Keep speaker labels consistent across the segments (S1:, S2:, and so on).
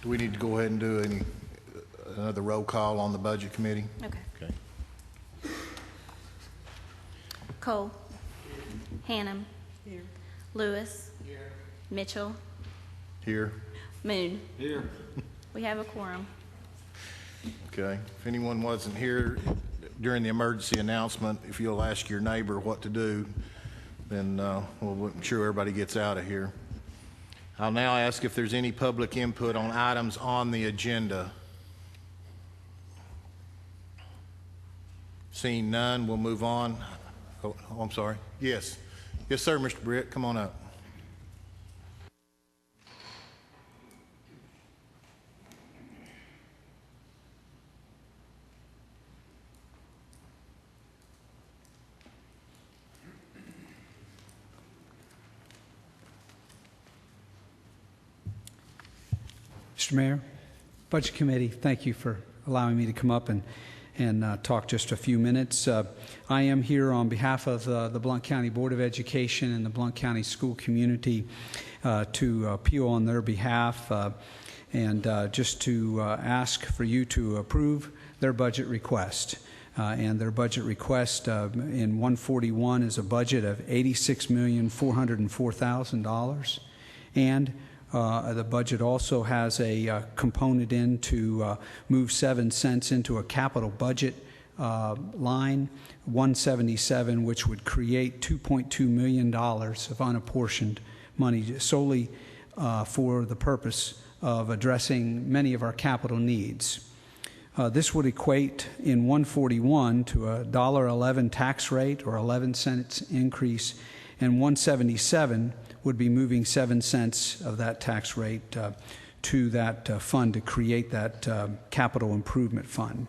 S1: Do we need to go ahead and do another roll call on the budget committee?
S2: Okay.
S1: Okay.
S2: Cole. Hannum. Here. Lewis. Here. Mitchell.
S1: Here.
S2: Moon.
S3: Here.
S2: We have a quorum.
S1: Okay. If anyone wasn't here during the emergency announcement, if you'll ask your neighbor what to do, then we'll ensure everybody gets out of here. I'll now ask if there's any public input on items on the agenda. Seeing none, we'll move on. Oh, I'm sorry. Yes. Yes, sir, Mr. Britt. Come on up.
S4: Mr. Mayor, Budget Committee, thank you for allowing me to come up and talk just a few minutes. I am here on behalf of the Blount County Board of Education and the Blount County school community to appeal on their behalf and just to ask for you to approve their budget request. And their budget request in 141 is a budget of $86,404,000, and the budget also has a component in to move 7 cents into a capital budget line, 177, which would create $2.2 million of unapportioned money solely for the purpose of addressing many of our capital needs. This would equate in 141 to a $1.11 tax rate or 11 cents increase, and 177 would be moving 7 cents of that tax rate to that fund to create that capital improvement fund.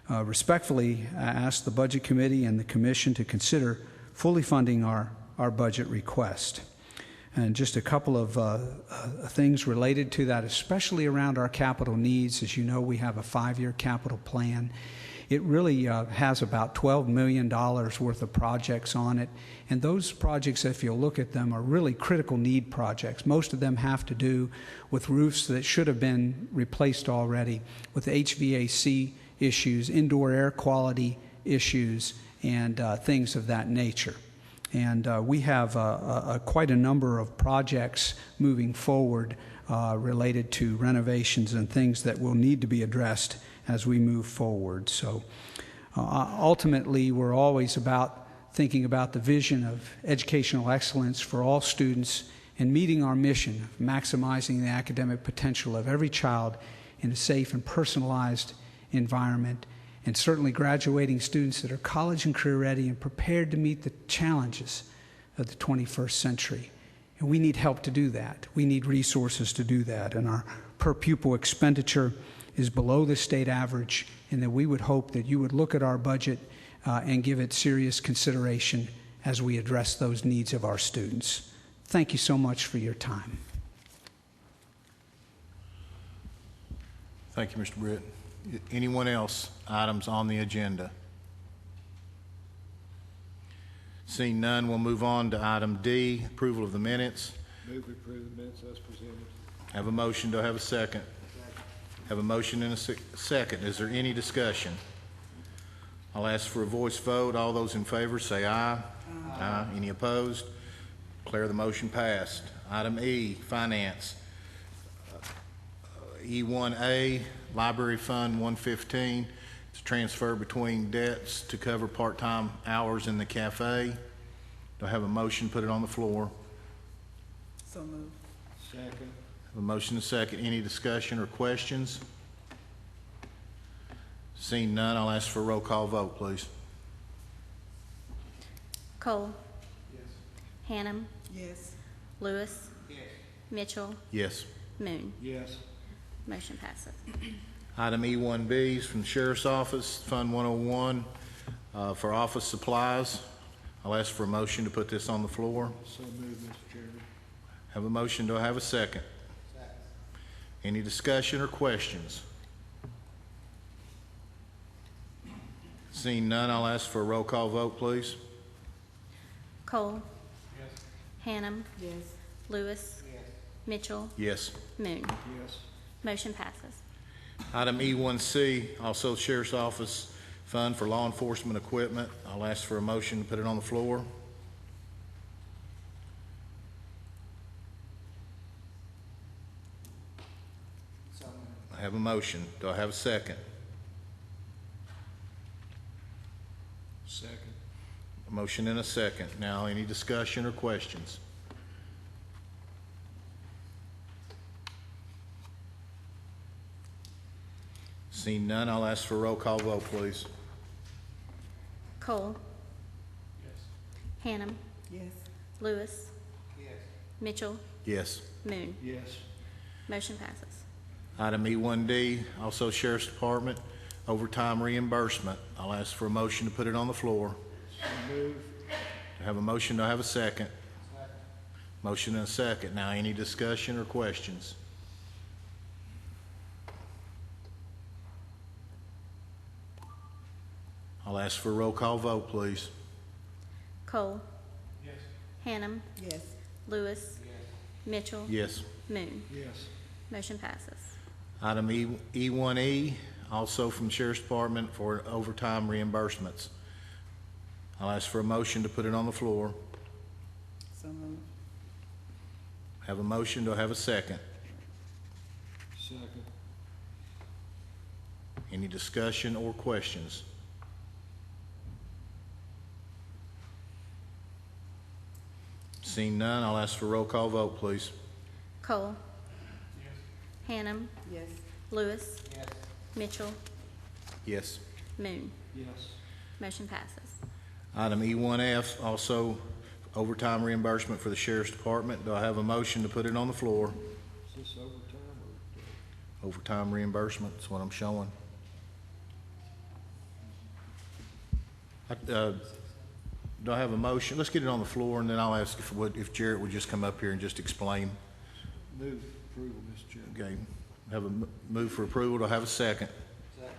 S4: Respectfully, I ask the Budget Committee and the Commission to consider fully funding our budget request. And just a couple of things related to that, especially around our capital needs. As you know, we have a 5-year capital plan. It really has about $12 million worth of projects on it. And those projects, if you'll look at them, are really critical need projects. Most of them have to do with roofs that should have been replaced already, with HVAC issues, indoor air quality issues, and things of that nature. And we have quite a number of projects moving forward related to renovations and things that will need to be addressed as we move forward. So ultimately, we're always about thinking about the vision of educational excellence for all students and meeting our mission of maximizing the academic potential of every child in a safe and personalized environment, and certainly graduating students that are college and career ready and prepared to meet the challenges of the 21st century. And we need help to do that. We need resources to do that. And our per pupil expenditure is below the state average, and that we would hope that you would look at our budget and give it serious consideration as we address those needs of our students. Thank you so much for your time.
S1: Thank you, Mr. Britt. Anyone else? Items on the agenda? Seeing none, we'll move on to item D, approval of the minutes.
S3: Move to approve the minutes as presented.
S1: Have a motion. Do I have a second? Have a motion and a second. Is there any discussion? I'll ask for a voice vote. All those in favor say aye. Aye. Any opposed? Declare the motion passed. Item E, finance. E1A, Library Fund 115. It's a transfer between debts to cover part-time hours in the cafe. Do I have a motion? Put it on the floor.
S5: So moved.
S3: Second.
S1: Have a motion and a second. Any discussion or questions? Seeing none, I'll ask for a roll call vote, please.
S2: Cole.
S3: Yes.
S2: Hannum.
S5: Yes.
S2: Lewis.
S3: Yes.
S2: Mitchell.
S1: Yes.
S2: Moon.
S3: Yes.
S2: Motion passes.
S1: Item E1B is from the Sheriff's Office, Fund 101, for office supplies. I'll ask for a motion to put this on the floor.
S3: So moved, Mr. Chairman.
S1: Have a motion. Do I have a second?
S3: Second.
S1: Any discussion or questions? Seeing none, I'll ask for a roll call vote, please.
S2: Cole.
S3: Yes.
S2: Hannum.
S5: Yes.
S2: Lewis.
S3: Yes.
S2: Mitchell.
S1: Yes.
S2: Moon.
S3: Yes.
S2: Motion passes.
S1: Item E1C, also Sheriff's Office Fund for Law Enforcement Equipment. I'll ask for a motion to put it on the floor. I have a motion. Do I have a second?
S3: Second.
S1: A motion and a second. Now, any discussion or questions? Seeing none, I'll ask for a roll call vote, please.
S2: Cole.
S3: Yes.
S2: Hannum.
S5: Yes.
S2: Lewis.
S3: Yes.
S2: Mitchell.
S1: Yes.
S2: Moon.
S3: Yes.
S2: Motion passes.
S1: Item E1D, also Sheriff's Department, overtime reimbursement. I'll ask for a motion to put it on the floor.
S3: So move.
S1: I have a motion. Do I have a second? Motion and a second. Now, any discussion or questions? I'll ask for a roll call vote, please.
S2: Cole.
S3: Yes.
S2: Hannum.
S5: Yes.
S2: Lewis.
S3: Yes.
S2: Mitchell.
S1: Yes.
S2: Moon.
S3: Yes.
S2: Motion passes.
S1: Item E1E, also from Sheriff's Department for overtime reimbursements. I'll ask for a motion to put it on the floor.
S5: So moved.
S1: Have a motion. Do I have a second?
S3: Second.
S1: Any discussion or questions? Seeing none, I'll ask for a roll call vote, please.
S2: Cole. Hannum.
S5: Yes.
S2: Lewis.
S3: Yes.
S2: Mitchell.
S1: Yes.
S2: Moon.
S3: Yes.
S2: Motion passes.
S1: Item E1F, also overtime reimbursement for the Sheriff's Department. Do I have a motion to put it on the floor?
S3: Is this overtime or?
S1: Overtime reimbursement is what I'm showing. Do I have a motion? Let's get it on the floor, and then I'll ask if Jarrett would just come up here and just explain.
S3: Move approval, Mr. Chairman.
S1: Okay, have a move for approval. Do I have a second?
S3: Second.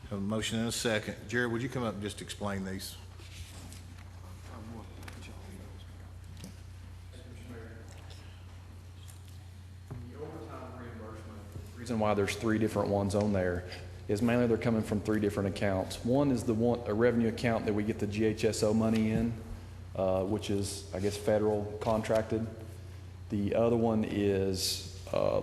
S1: Have a motion and a second. Jarrett, would you come up and just explain these?
S6: The reason why there's three different ones on there is mainly they're coming from three different accounts. One is a revenue account that we get the GHSO money in, which is, I guess, federal contracted. The other one is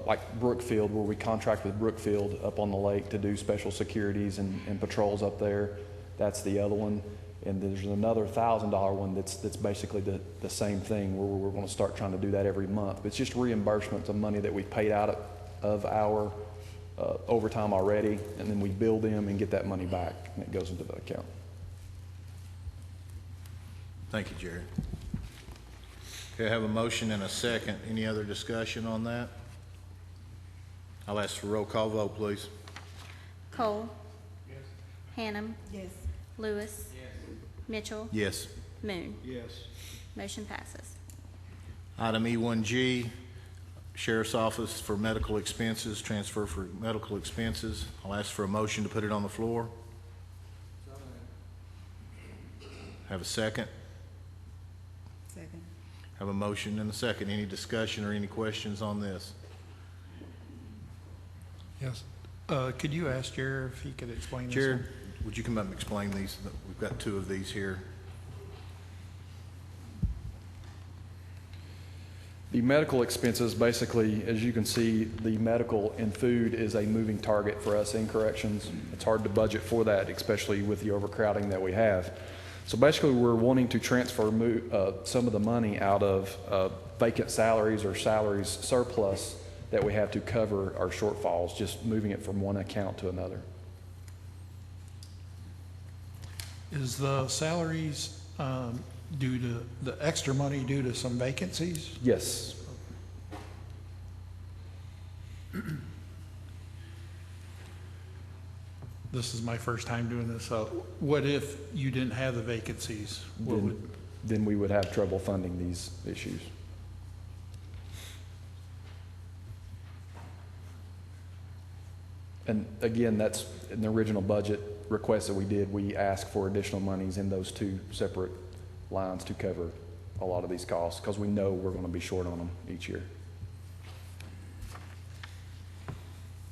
S6: like Brookfield, where we contract with Brookfield up on the lake to do special securities and patrols up there. That's the other one. And there's another $1,000 one that's basically the same thing, where we're going to start trying to do that every month. It's just reimbursements of money that we paid out of our overtime already, and then we bill them and get that money back, and it goes into the account.
S1: Thank you, Jarrett. Okay, I have a motion and a second. Any other discussion on that? I'll ask for a roll call vote, please.
S2: Cole.
S3: Yes.
S2: Hannum.
S5: Yes.
S2: Lewis.
S3: Yes.
S2: Mitchell.
S1: Yes.
S2: Moon.
S3: Yes.
S2: Motion passes.
S1: Item E1G, Sheriff's Office for medical expenses, transfer for medical expenses. I'll ask for a motion to put it on the floor. Have a second?
S5: Second.
S1: Have a motion and a second. Any discussion or any questions on this?
S7: Yes. Could you ask Jared if he could explain this?
S1: Jared,
S7: one?
S1: would you come up and explain these? We've got two of these here.
S6: The medical expenses, basically, as you can see, the medical and food is a moving target for us in corrections. It's hard to budget for that, especially with the overcrowding that we have. So basically, we're wanting to transfer some of the money out of vacant salaries or salaries surplus that we have to cover our shortfalls, just moving it from one account to another.
S7: Is the salaries due to the extra money due to some vacancies?
S6: Yes.
S7: This is my first time doing this. So what if you didn't have the vacancies? What would,
S6: Then we would have trouble funding these issues. And again, that's in the original budget request that we did. We asked for additional monies in those two separate lines to cover a lot of these costs, because we know we're going to be short on them each year.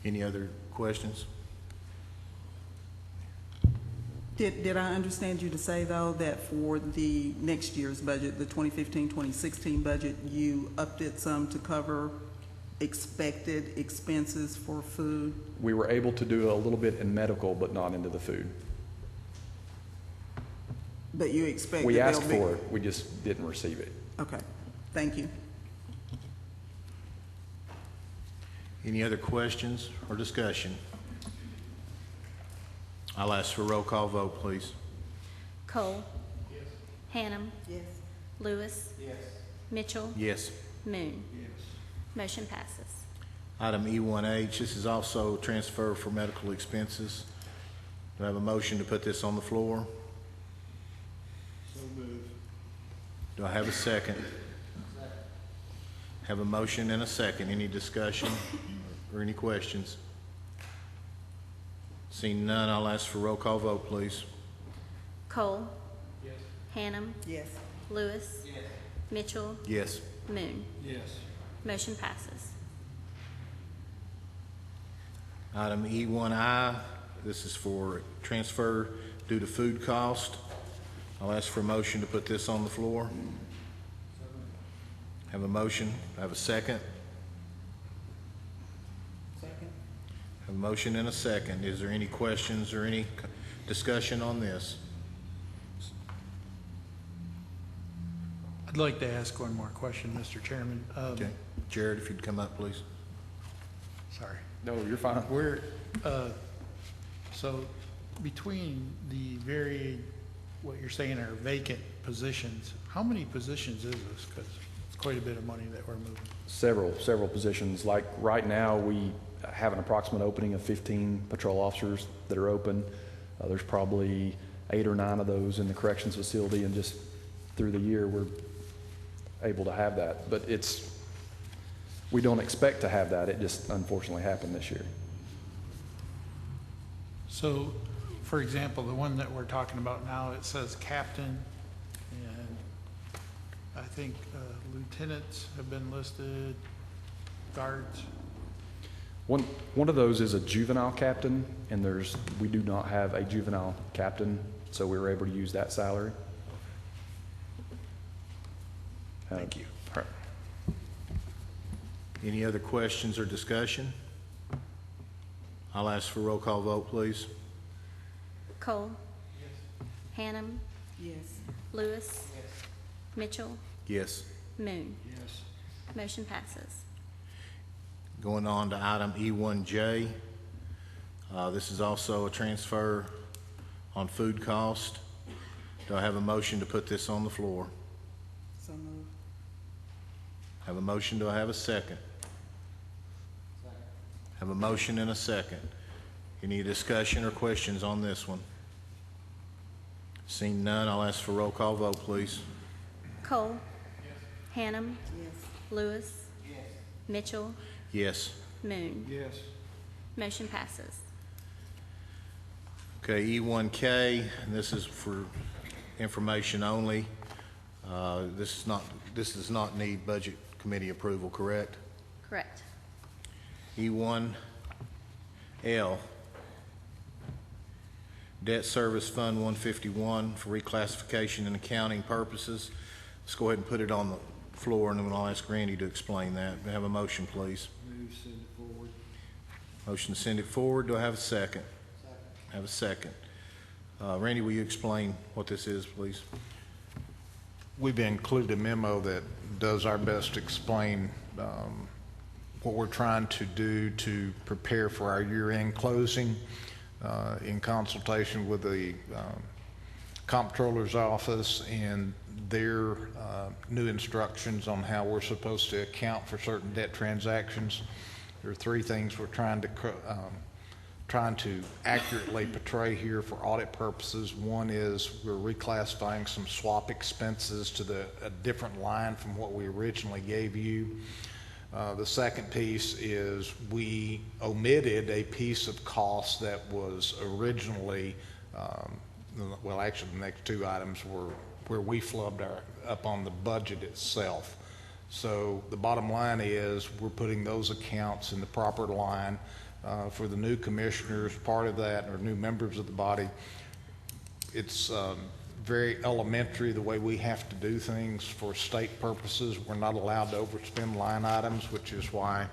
S1: Any other questions?
S5: Did I understand you to say, though, that for the next year's budget, the 2015-2016 budget, you upped it some to cover expected expenses for food?
S6: We were able to do a little bit in medical, but not into the food.
S5: But you expect
S6: We
S5: that
S6: asked
S5: there'll be-
S6: for it, we just didn't receive it.
S5: Okay, thank you.
S1: Any other questions or discussion? I'll ask for a roll call vote, please.
S2: Cole. Yes. Hannum.
S5: Yes.
S2: Lewis.
S3: Yes.
S2: Mitchell.
S1: Yes.
S2: Moon.
S3: Yes.
S2: Motion passes.
S1: Item E1H, this is also transfer for medical expenses. Do I have a motion to put this on the floor?
S3: So moved.
S1: Do I have a second? Have a motion and a second. Any discussion or any questions? Seeing none, I'll ask for roll call vote, please.
S2: Cole. Yes. Hannum.
S5: Yes.
S2: Lewis. Yes. Mitchell.
S1: Yes.
S2: Moon.
S3: Yes.
S2: Motion passes.
S1: Item E1I, this is for transfer due to food cost. I'll ask for a motion to put this on the floor. Have a motion. Have a second.
S5: Second.
S1: Have a motion and a second. Is there any questions or any discussion on this?
S7: I'd like to ask one more question, Mr. Chairman.
S1: Okay. Jared, if you'd come up, please.
S7: Sorry.
S6: No, you're fine.
S7: We're, so between the what you're saying are vacant positions, how many positions is this? Because it's quite a bit of money that we're moving.
S6: Several positions. Like right now, we have an approximate opening of 15 patrol officers that are open. There's probably 8 or 9 of those in the corrections facility, and just through the year, we're able to have that. But we don't expect to have that. It just unfortunately happened this year.
S7: So, for example, the one that we're talking about now, it says captain, and I think lieutenants have been listed, guards.
S6: One of those is a juvenile captain, and we do not have a juvenile captain, so we were able to use that salary.
S7: Thank you.
S6: All right.
S1: Any other questions or discussion? I'll ask for a roll call vote, please.
S2: Cole. Yes. Hannum.
S5: Yes.
S2: Lewis. Yes. Mitchell.
S1: Yes.
S2: Moon.
S3: Yes.
S2: Motion passes.
S1: Going on to item E1J. This is also a transfer on food cost. Do I have a motion to put this on the floor?
S5: So moved.
S1: Have a motion, do I have a second? Have a motion and a second. Any discussion or questions on this one? Seeing none, I'll ask for roll call vote, please.
S2: Cole. Yes. Hannum.
S5: Yes.
S2: Lewis. Yes. Mitchell.
S1: Yes.
S2: Moon.
S3: Yes.
S2: Motion passes.
S1: Okay, E1K, and this is for information only. This does not need budget committee approval, correct?
S2: Correct.
S1: E1L, Debt Service Fund 151 for reclassification and accounting purposes. Let's go ahead and put it on the floor, and then I'll ask Randy to explain that. May I have a motion, please?
S3: Move, send it forward.
S1: Motion to send it forward. Do I have a second? Second. Have a second. Randy, will you explain what this is, please?
S8: We've included a memo that does our best to explain what we're trying to do to prepare for our year-end closing in consultation with the Comptroller's office and their new instructions on how we're supposed to account for certain debt transactions. There are 3 things we're trying to accurately portray here for audit purposes. One is we're reclassifying some swap expenses to a different line from what we originally gave you. The second piece is we omitted a piece of cost that was originally, well, actually the next 2 items were where we flubbed up on the budget itself. So the bottom line is we're putting those accounts in the proper line. for the new commissioners, part of that, or new members of the body. It's very elementary the way we have to do things for state purposes. We're not allowed to overspend line items, which is why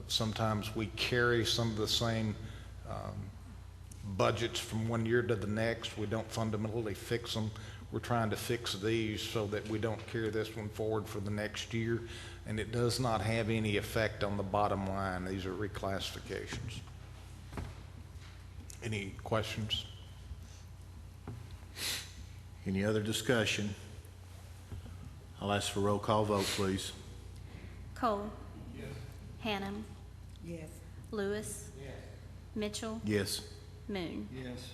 S8: sometimes we carry some of the same budgets from one year to the next. We don't fundamentally fix them. We're trying to fix these so that we don't carry this one forward for the next year, and it does not have any effect on the bottom line. These are reclassifications. Any questions?
S1: Any other discussion? I'll ask for roll call vote, please.
S2: Cole. Yes. Hannum.
S5: Yes.
S2: Lewis. Yes. Mitchell.
S1: Yes.
S2: Moon.
S3: Yes.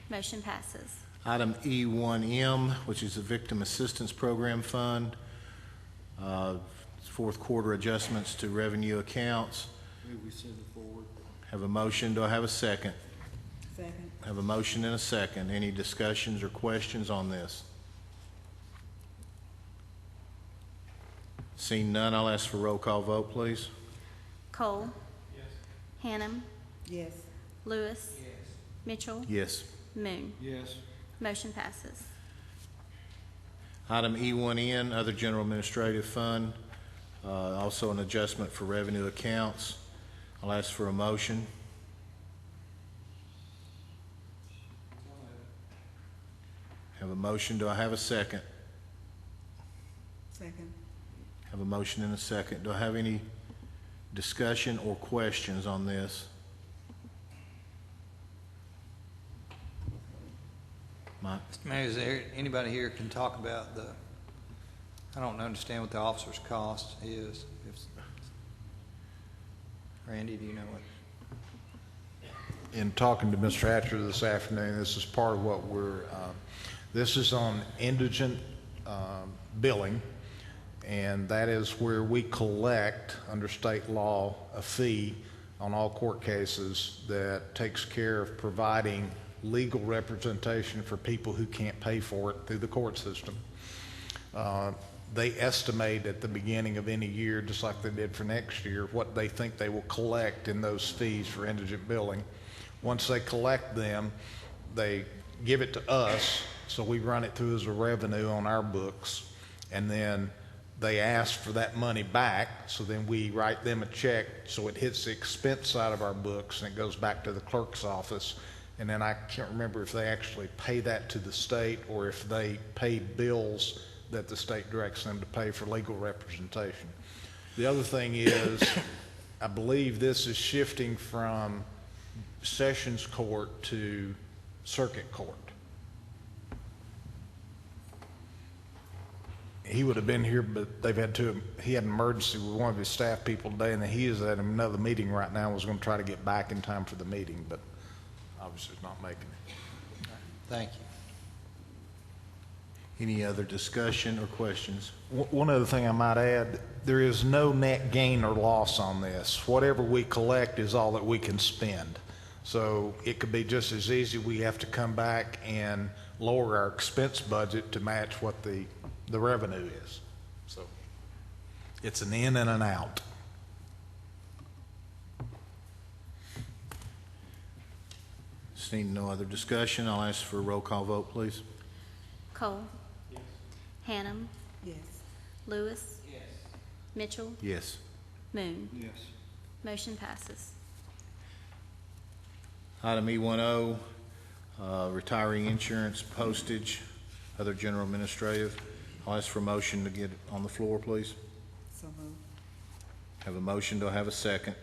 S2: Motion passes.
S1: Item E1M, which is the Victim Assistance Program Fund, fourth quarter adjustments to revenue accounts.
S3: Move we send it forward.
S1: Have a motion. Do I have a second?
S5: Second.
S1: Have a motion and a second. Any discussions or questions on this? Seeing none, I'll ask for roll call vote, please.
S2: Cole. Yes. Hannum.
S5: Yes.
S2: Lewis. Yes. Mitchell.
S1: Yes.
S2: Moon.
S3: Yes.
S2: Motion passes.
S1: Item E1N, Other General Administrative Fund, also an adjustment for revenue accounts. I'll ask for a motion. Have a motion. Do I have a second?
S5: Second.
S1: Have a motion and a second. Do I have any discussion or questions on this? Mike?
S9: Mr. Mayor, is there anybody here can talk about the, I don't understand what the officer's cost is. Randy, do you know what?
S8: In talking to Mr. Hatcher this afternoon, this is part of what we're, this is on indigent billing, and that is where we collect, under state law, a fee on all court cases that takes care of providing legal representation for people who can't pay for it through the court system. They estimate at the beginning of any year, just like they did for next year, what they think they will collect in those fees for indigent billing. Once they collect them, they give it to us, so we run it through as a revenue on our books, and then they ask for that money back, so then we write them a check so it hits the expense side of our books and it goes back to the clerk's office. And then I can't remember if they actually pay that to the state or if they pay bills that the state directs them to pay for legal representation. The other thing is, I believe this is shifting from Sessions Court to Circuit Court. He would have been here, but they've had to, he had an emergency with one of his staff people today, and he is at another meeting right now, was going to try to get back in time for the meeting, but obviously is not making it.
S9: Thank you.
S1: Any other discussion or questions?
S8: One other thing I might add, there is no net gain or loss on this. Whatever we collect is all that we can spend. So it could be just as easy, we have to come back and lower our expense budget to match what the revenue is. So it's an in and an out.
S1: Seeing no other discussion, I'll ask for a roll call vote, please.
S2: Cole. Yes. Hannum.
S5: Yes.
S2: Lewis. Yes. Mitchell.
S1: Yes.
S2: Moon.
S3: Yes.
S2: Motion passes.
S1: Item E10, retiree insurance, postage, other general administrative. I'll ask for a motion to get it on the floor, please.
S5: So moved.
S1: Have a motion. Do I have a second?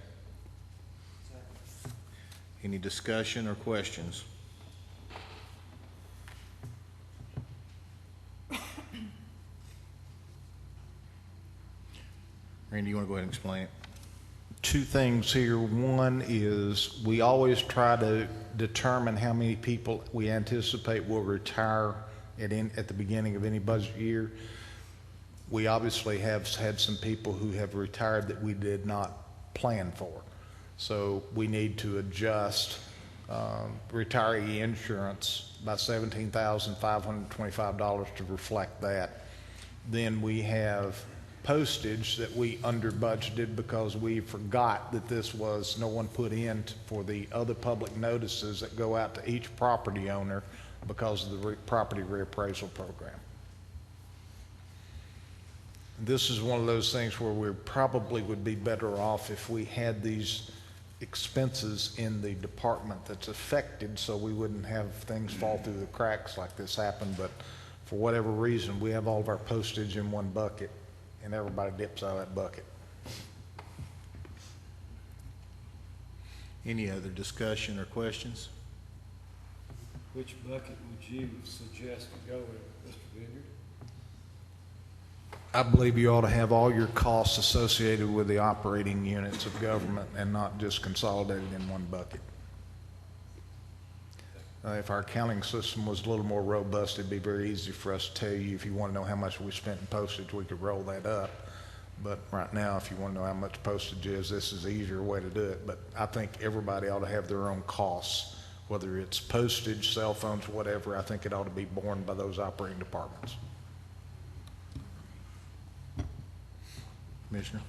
S1: Any discussion or questions? Randy, you want to go ahead and explain it?
S8: Two things here. One is we always try to determine how many people we anticipate will retire at the beginning of any budget year. We obviously have had some people who have retired that we did not plan for. So we need to adjust retiree insurance by $17,525 to reflect that. Then we have postage that we under budgeted because we forgot that this was, no one put in for the other public notices that go out to each property owner because of the property reappraisal program. This is one of those things where we probably would be better off if we had these expenses in the department that's affected, so we wouldn't have things fall through the cracks like this happened. But for whatever reason, we have all of our postage in one bucket, and everybody dips out of that bucket.
S1: Any other discussion or questions?
S3: Which bucket would you suggest to go in, Mr. Vineyard?
S8: I believe you ought to have all your costs associated with the operating units of government and not just consolidated in one bucket. If our accounting system was a little more robust, it'd be very easy for us to tell you. If you want to know how much we spent in postage, we could roll that up. But right now, if you want to know how much postage is, this is the easier way to do it. But I think everybody ought to have their own costs, whether it's postage, cell phones, whatever. I think it ought to be borne by those operating departments. Commissioner?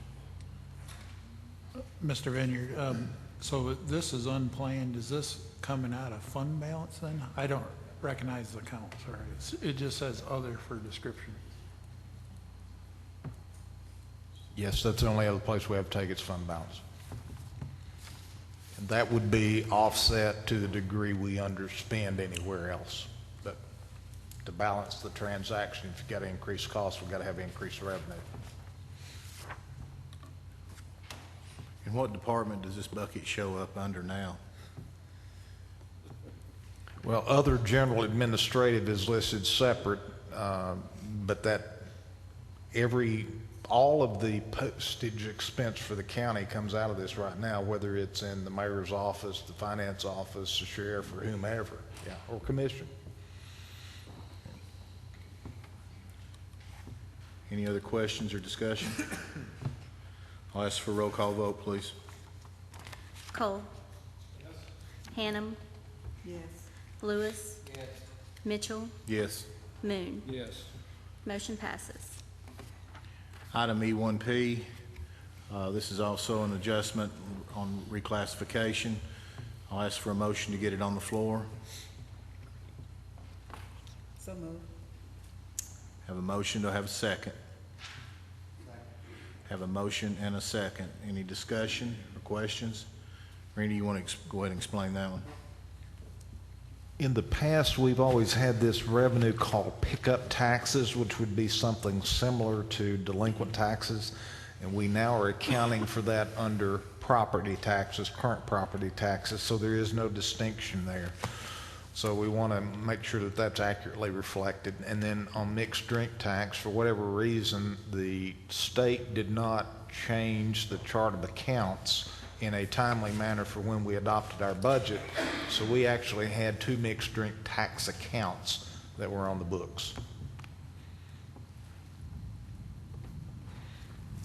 S7: Mr. Vineyard, so this is unplanned. Is this coming out of fund balance then? I don't recognize the account, sorry. It just says other for description.
S8: Yes, that's the only other place we have to take its fund balance. And that would be offset to the degree we underspend anywhere else. But to balance the transaction, if you've got to increase costs, we've got to have increased revenue.
S1: And what department does this bucket show up under now?
S8: Well, other general administrative is listed separate, but that all of the postage expense for the county comes out of this right now, whether it's in the mayor's office, the finance office, the sheriff, or whomever, yeah, or commission.
S1: Any other questions or discussion? I'll ask for a roll call vote, please.
S2: Cole. Hannum.
S5: Yes.
S2: Lewis. Mitchell.
S1: Yes.
S2: Moon.
S3: Yes.
S2: Motion passes.
S1: Item E1P, this is also an adjustment on reclassification. I'll ask for a motion to get it on the floor.
S5: So moved.
S1: Have a motion, do I have a second? Have a motion and a second. Any discussion or questions? Randy, you want to go ahead and explain that one?
S8: In the past, we've always had this revenue called pickup taxes, which would be something similar to delinquent taxes, and we now are accounting for that under property taxes, current property taxes, so there is no distinction there. So we want to make sure that that's accurately reflected. And then on mixed drink tax, for whatever reason, the state did not change the chart of accounts in a timely manner for when we adopted our budget. So we actually had two mixed drink tax accounts that were on the books.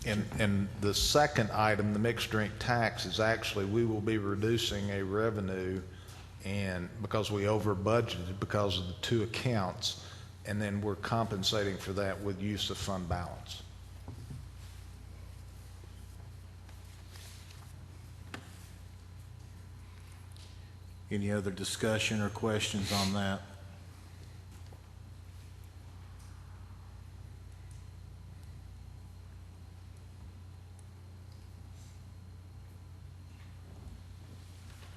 S8: And the second item, the mixed drink tax, is actually we will be reducing a revenue, and because we over budgeted because of the two accounts, and then we're compensating for that with use of fund balance.
S1: Any other discussion or questions on that?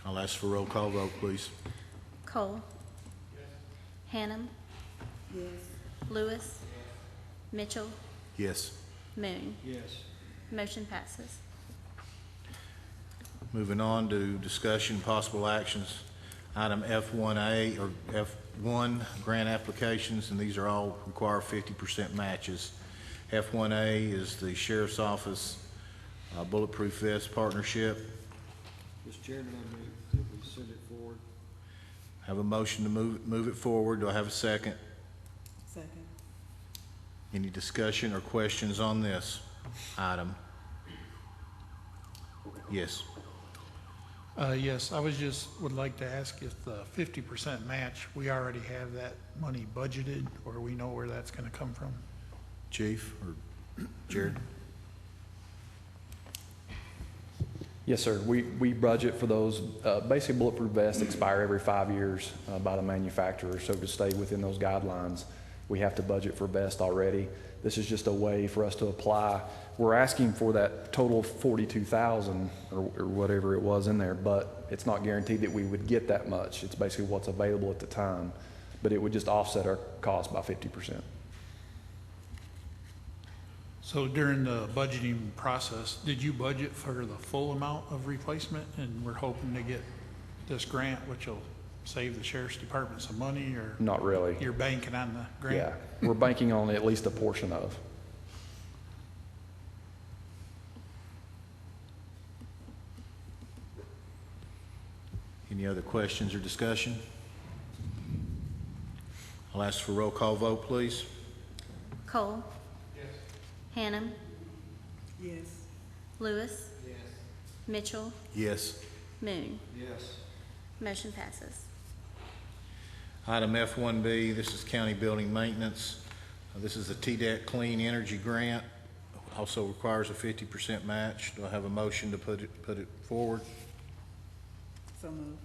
S1: I'll ask for a roll call vote, please.
S2: Cole. Hannum.
S5: Yes.
S2: Lewis. Mitchell.
S1: Yes.
S2: Moon.
S3: Yes.
S2: Motion passes.
S1: Moving on to discussion, possible actions. Item F1A or F1 grant applications, and these are all require 50% matches. F1A is the Sheriff's Office Bulletproof Vest Partnership.
S3: Mr. Chairman, I move that we send it forward.
S1: Have a motion to move it forward. Do I have a second?
S5: Second.
S1: Any discussion or questions on this item? Yes.
S7: Yes, I would like to ask if the 50% match, we already have that money budgeted, or we know where that's going to come from?
S1: Chief? Or Jared?
S6: Yes, sir. We budget for those. Basically, bulletproof vests expire every 5 years by the manufacturer. So to stay within those guidelines, we have to budget for vests already. This is just a way for us to apply. We're asking for that total 42,000 or whatever it was in there, but it's not guaranteed that we would get that much. It's basically what's available at the time, but it would just offset our cost by 50%.
S7: So during the budgeting process, did you budget for the full amount of replacement? And we're hoping to get this grant, which will save the sheriff's department some money, or
S6: Not really.
S7: you're banking on the grant?
S6: Yeah, we're banking on at least a portion of.
S1: Any other questions or discussion? I'll ask for a roll call vote, please.
S2: Cole. Yes. Hannum.
S5: Yes.
S2: Lewis. Yes. Mitchell.
S1: Yes.
S2: Moon.
S3: Yes.
S2: Motion passes.
S1: Item F1B, this is county building maintenance. This is a TDEC Clean Energy Grant. Also requires a 50% match. Do I have a motion to put it forward?
S5: So moved.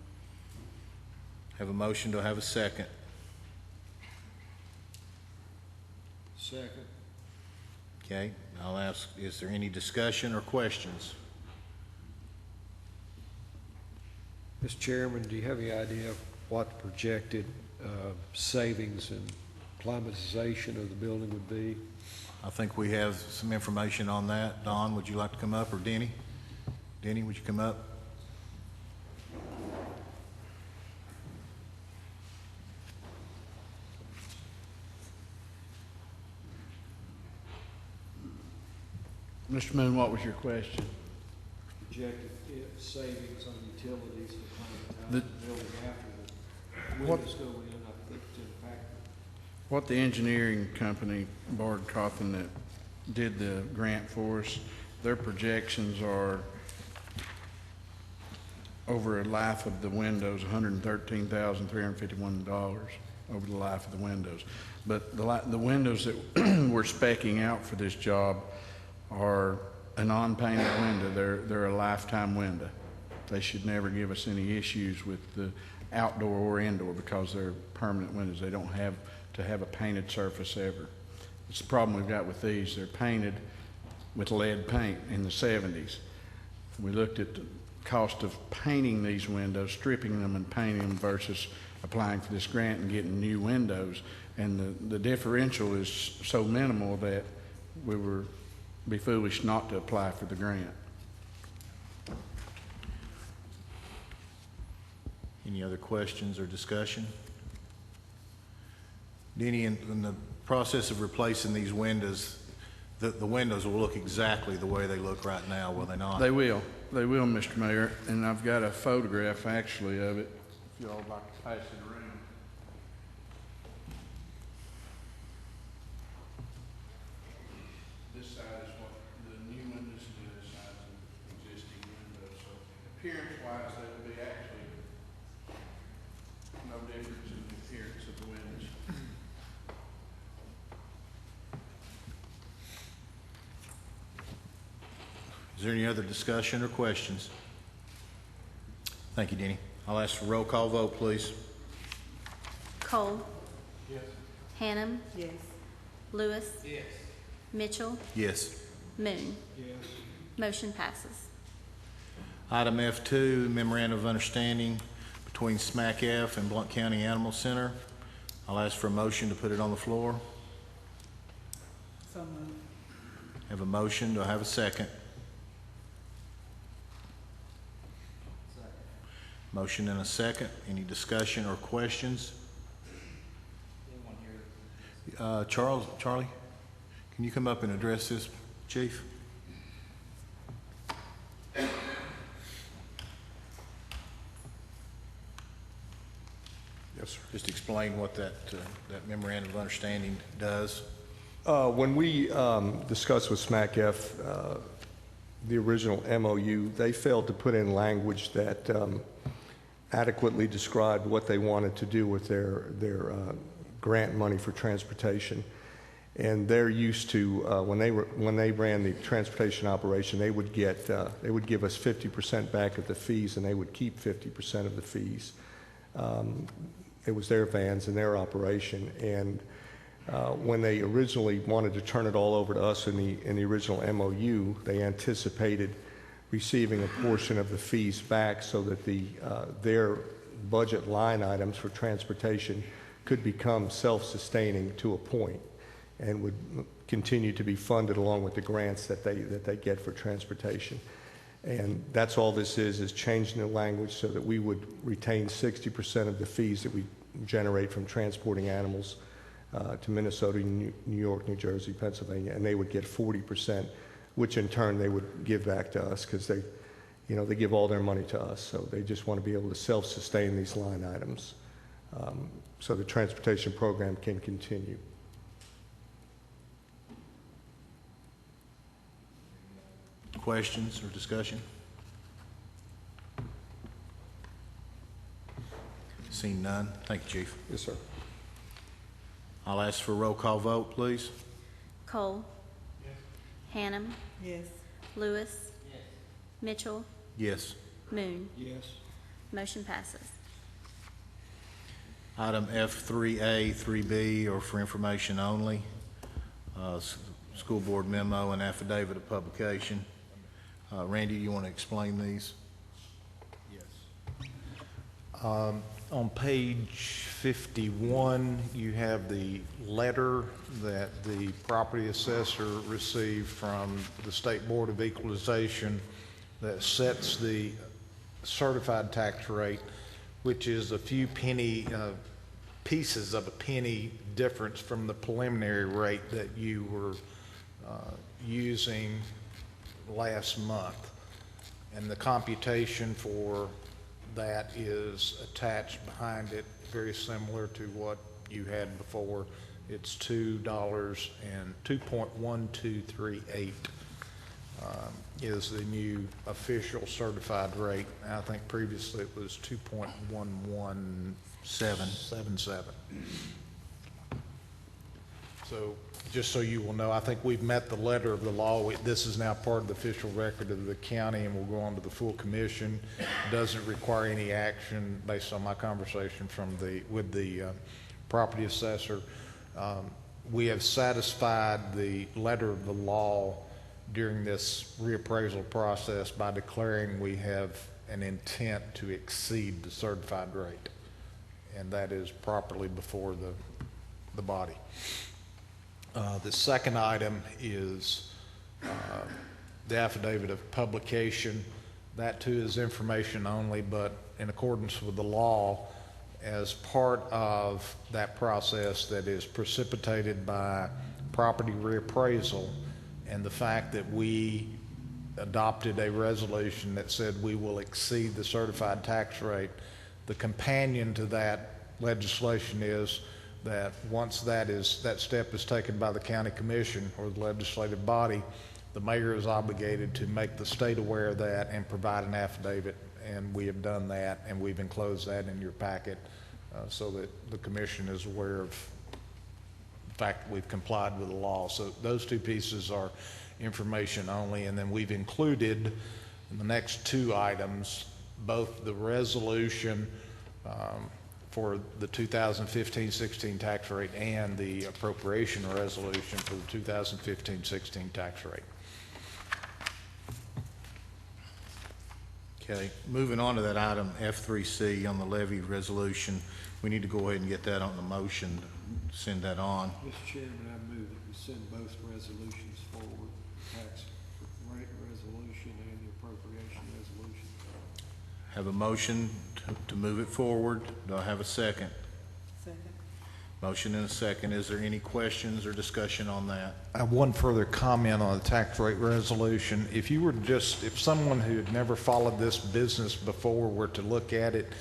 S1: Have a motion. Do I have a second?
S3: Second.
S1: Okay, I'll ask, is there any discussion or questions?
S3: Mr. Chairman, do you have any idea of what the projected savings and climatization of the building would be?
S1: I think we have some information on that. Don, would you like to come up, or Denny? Denny, would you come up?
S7: Mr. Moon, what was your question?
S3: Projected savings on utilities for
S7: The-
S3: climatizing the building after the
S7: What-
S3: windows go in, I think, to the factory.
S10: What the engineering company, Bard Coffin, that did the grant for us, their projections are over a life of the windows, $113,351 over the life of the windows. But the windows that we're specking out for this job are a non-painted window. They're a lifetime window. They should never give us any issues with the outdoor or indoor because they're permanent windows. They don't have to have a painted surface ever. It's the problem we've got with these. They're painted with lead paint in the 70s. We looked at the cost of painting these windows, stripping them and painting them versus applying for this grant and getting new windows. And the differential is so minimal that we were be foolish not to apply for the grant.
S1: Any other questions or discussion? Denny, in the process of replacing these windows, the windows will look exactly the way they look right now, will they not?
S10: They will, Mr. Mayor, and I've got a photograph actually of it, if y'all would like to pass it around. This side is what the new windows and the other side is the existing windows, so appearance-wise, they would be actually no difference in the appearance of the windows.
S1: Is there any other discussion or questions? Thank you, Denny. I'll ask for a roll call vote, please.
S2: Cole. Yes. Hannum.
S5: Yes.
S2: Lewis. Yes. Mitchell.
S1: Yes.
S2: Moon.
S3: Yes.
S2: Motion passes.
S1: Item F2, Memorandum of Understanding between SMACF and Blount County Animal Center. I'll ask for a motion to put it on the floor.
S5: So moved.
S1: Have a motion. Do I have a second? Motion and a second. Any discussion or questions? Charlie, can you come up and address this, Chief?
S11: Yes, sir.
S1: Just explain what that memorandum of understanding does.
S11: When we discussed with SMACF the original MOU, they failed to put in language that adequately described what they wanted to do with their grant money for transportation. And they're used to, when they ran the transportation operation, they would give us 50% back of the fees, and they would keep 50% of the fees. It was their vans and their operation. And when they originally wanted to turn it all over to us in the original MOU, they anticipated receiving a portion of the fees back so that their budget line items for transportation could become self-sustaining to a point, and would continue to be funded along with the grants that they get for transportation. And that's all this is changing the language so that we would retain 60% of the fees that we generate from transporting animals to Minnesota, New York, New Jersey, Pennsylvania, and they would get 40%, which in turn they would give back to us, because they give all their money to us. So they just want to be able to self-sustain these line items so the transportation program can continue.
S1: Questions or discussion? Seeing none. Thank you, Chief.
S11: Yes, sir.
S1: I'll ask for a roll call vote, please.
S2: Cole. Yes. Hannum.
S5: Yes.
S2: Lewis. Yes. Mitchell.
S1: Yes.
S2: Moon.
S3: Yes.
S2: Motion passes.
S1: Item F3A, 3B are for information only. School board memo and affidavit of publication. Randy, you want to explain these?
S8: Yes. On page 51, you have the letter that the property assessor received from the State Board of Equalization that sets the certified tax rate, which is a few pieces of a penny difference from the preliminary rate that you were using last month. And the computation for that is attached behind it, very similar to what you had before. It's $2.1238 is the new official certified rate. I think previously it was 2.1177. So just so you will know, I think we've met the letter of the law. This is now part of the official record of the county and will go on to the full commission. It doesn't require any action based on my conversation with the property assessor. We have satisfied the letter of the law during this reappraisal process by declaring we have an intent to exceed the certified rate, and that is properly before the body. The second item is the affidavit of publication. That too is information only, but in accordance with the law, as part of that process that is precipitated by property reappraisal and the fact that we adopted a resolution that said we will exceed the certified tax rate, the companion to that legislation is that once that step is taken by the county commission or the legislative body, the mayor is obligated to make the state aware of that and provide an affidavit, and we have done that, and we've enclosed that in your packet so that the commission is aware of the fact that we've complied with the law. So those two pieces are information only, and then we've included in the next two items both the resolution for the 2015-16 tax rate and the appropriation resolution for the 2015-16 tax rate.
S1: Okay, moving on to that item F3C on the levy resolution, we need to go ahead and get that on the motion, send that on.
S3: Mr. Chairman, I move that we send both resolutions forward, the tax rate resolution and the appropriation resolution.
S1: Have a motion to move it forward. Do I have a second?
S5: Second.
S1: Motion and a second. Is there any questions or discussion on that?
S8: I have one further comment on the tax rate resolution. If someone who had never followed this business before were to look at it,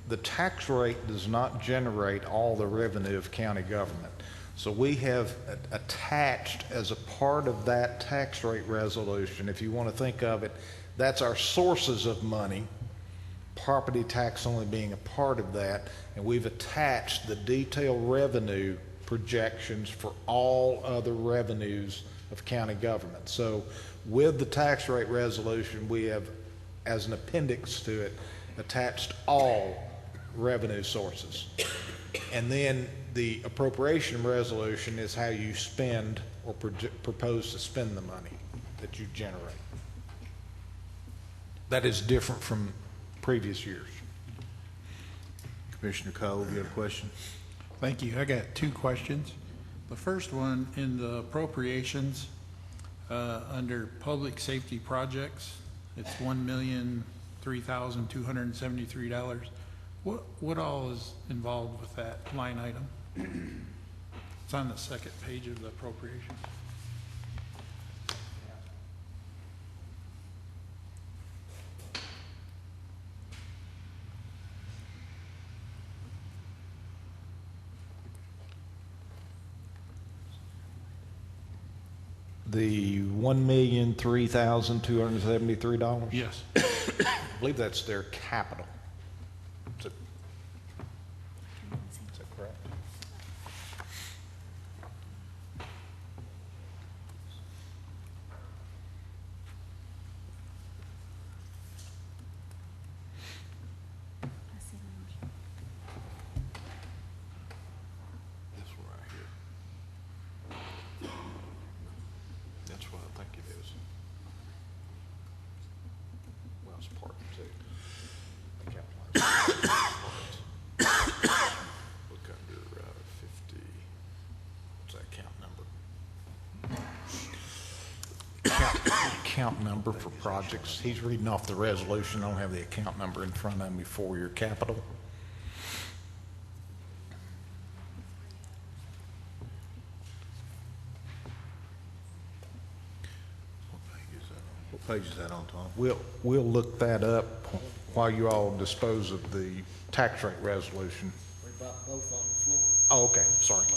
S8: the tax rate does not generate all the revenue of county government. So we have attached as a part of that tax rate resolution, if you want to think of it, that's our sources of money, property tax only being a part of that, and we've attached the detailed revenue projections for all other revenues of county government. So with the tax rate resolution, we have, as an appendix to it, attached all revenue sources. And then the appropriation resolution is how you spend or propose to spend the money that you generate. That is different from previous years.
S1: Commissioner Cole, you have a question?
S7: Thank you. I got two questions. The first one, in the appropriations, under public safety projects, it's $1,003,273. What all is involved with that line item? It's on the second page of the appropriation.
S8: The $1,003,273?
S7: Yes.
S8: I believe that's their capital. Is that correct? This one right here. That's what I think it is. Well, it's part two. Look under 50. What's that count number? Count number for projects. He's reading off the resolution. I don't have the account number in front of me for your capital.
S1: What page is that on, Tom?
S8: We'll look that up while you all dispose of the tax rate resolution.
S3: We've got both on the floor.
S8: Oh, okay, sorry.
S2: Is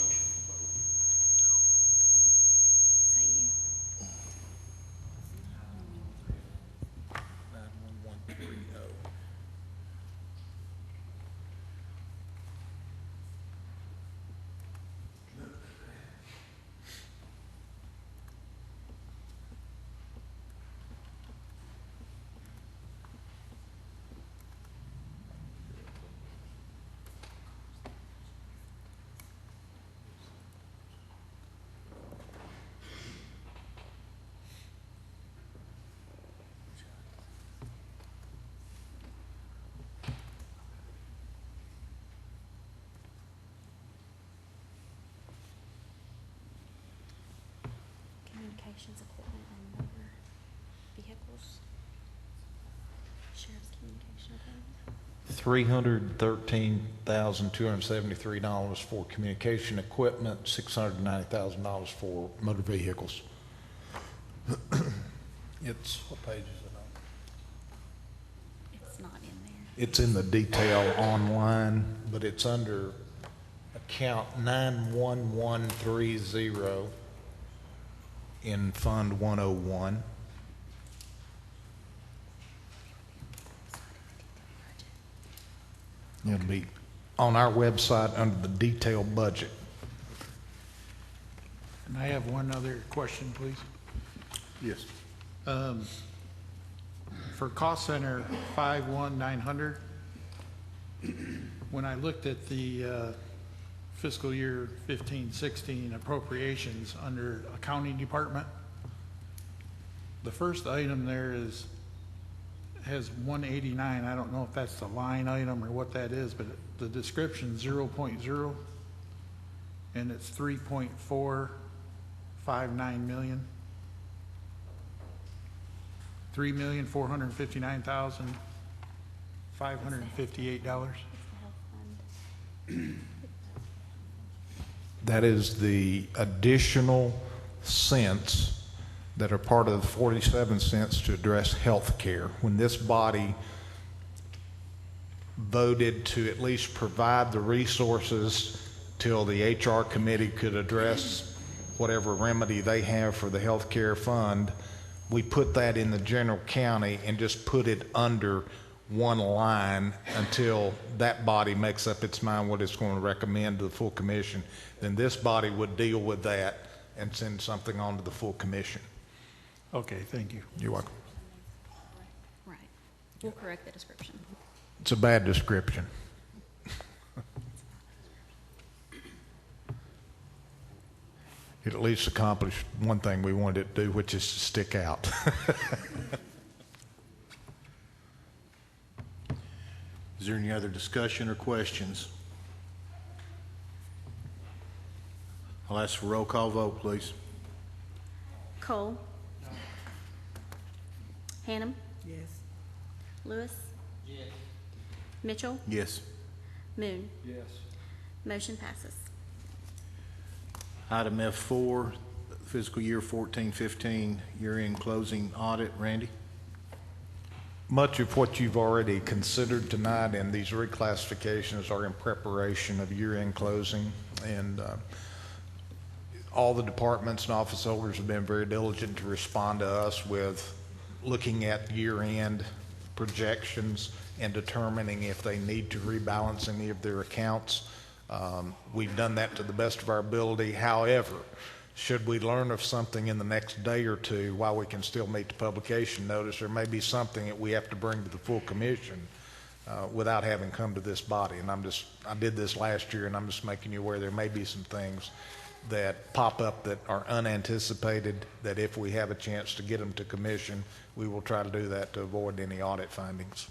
S2: that you?
S8: 91130.
S2: Communications equipment and motor vehicles. Sheriff's communication equipment.
S8: $313,273 for communication equipment, $690,000 for motor vehicles. It's, what page is it on?
S2: It's not in there.
S8: It's in the detail online, but it's under account 91130 in Fund 101. It'll be on our website under the detailed budget.
S7: And I have one other question, please.
S1: Yes.
S7: For cost center 51900, when I looked at the fiscal year 15-16 appropriations under accounting department, the first item there has 189. I don't know if that's the line item or what that is, but the description 0.0, and it's 3.459 million. $3,459,558.
S8: That is the additional cents that are part of the 47 cents to address health care. When this body voted to at least provide the resources till the HR committee could address whatever remedy they have for the health care fund, we put that in the general county and just put it under one line until that body makes up its mind what it's going to recommend to the full commission. Then this body would deal with that and send something on to the full commission.
S7: Okay, thank you.
S8: You're welcome.
S2: Right. We'll correct the description.
S8: It's a bad description. It at least accomplished one thing we wanted it to do, which is to stick out.
S1: Is there any other discussion or questions? I'll ask for roll call vote, please.
S2: Cole? Hannum?
S5: Yes.
S2: Lewis? Yes. Mitchell?
S1: Yes.
S2: Moon?
S3: Yes.
S2: Motion passes.
S1: Item F4, fiscal year 14-15 year-end closing audit. Randy?
S8: Much of what you've already considered tonight and these reclassifications are in preparation of year-end closing, and all the departments and office holders have been very diligent to respond to us with looking at year-end projections and determining if they need to rebalance any of their accounts. We've done that to the best of our ability. However, should we learn of something in the next day or two while we can still meet the publication notice, there may be something that we have to bring to the full commission without having come to this body. And I did this last year, and I'm just making you aware there may be some things that pop up that are unanticipated, that if we have a chance to get them to commission, we will try to do that to avoid any audit findings.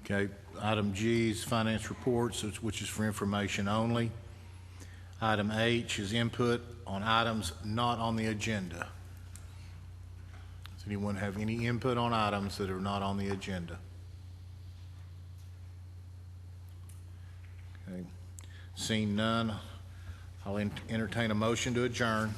S1: Okay, item G is finance reports, which is for information only. Item H is input on items not on the agenda. Does anyone have any input on items that are not on the agenda? Okay, seeing none, I'll entertain a motion to adjourn.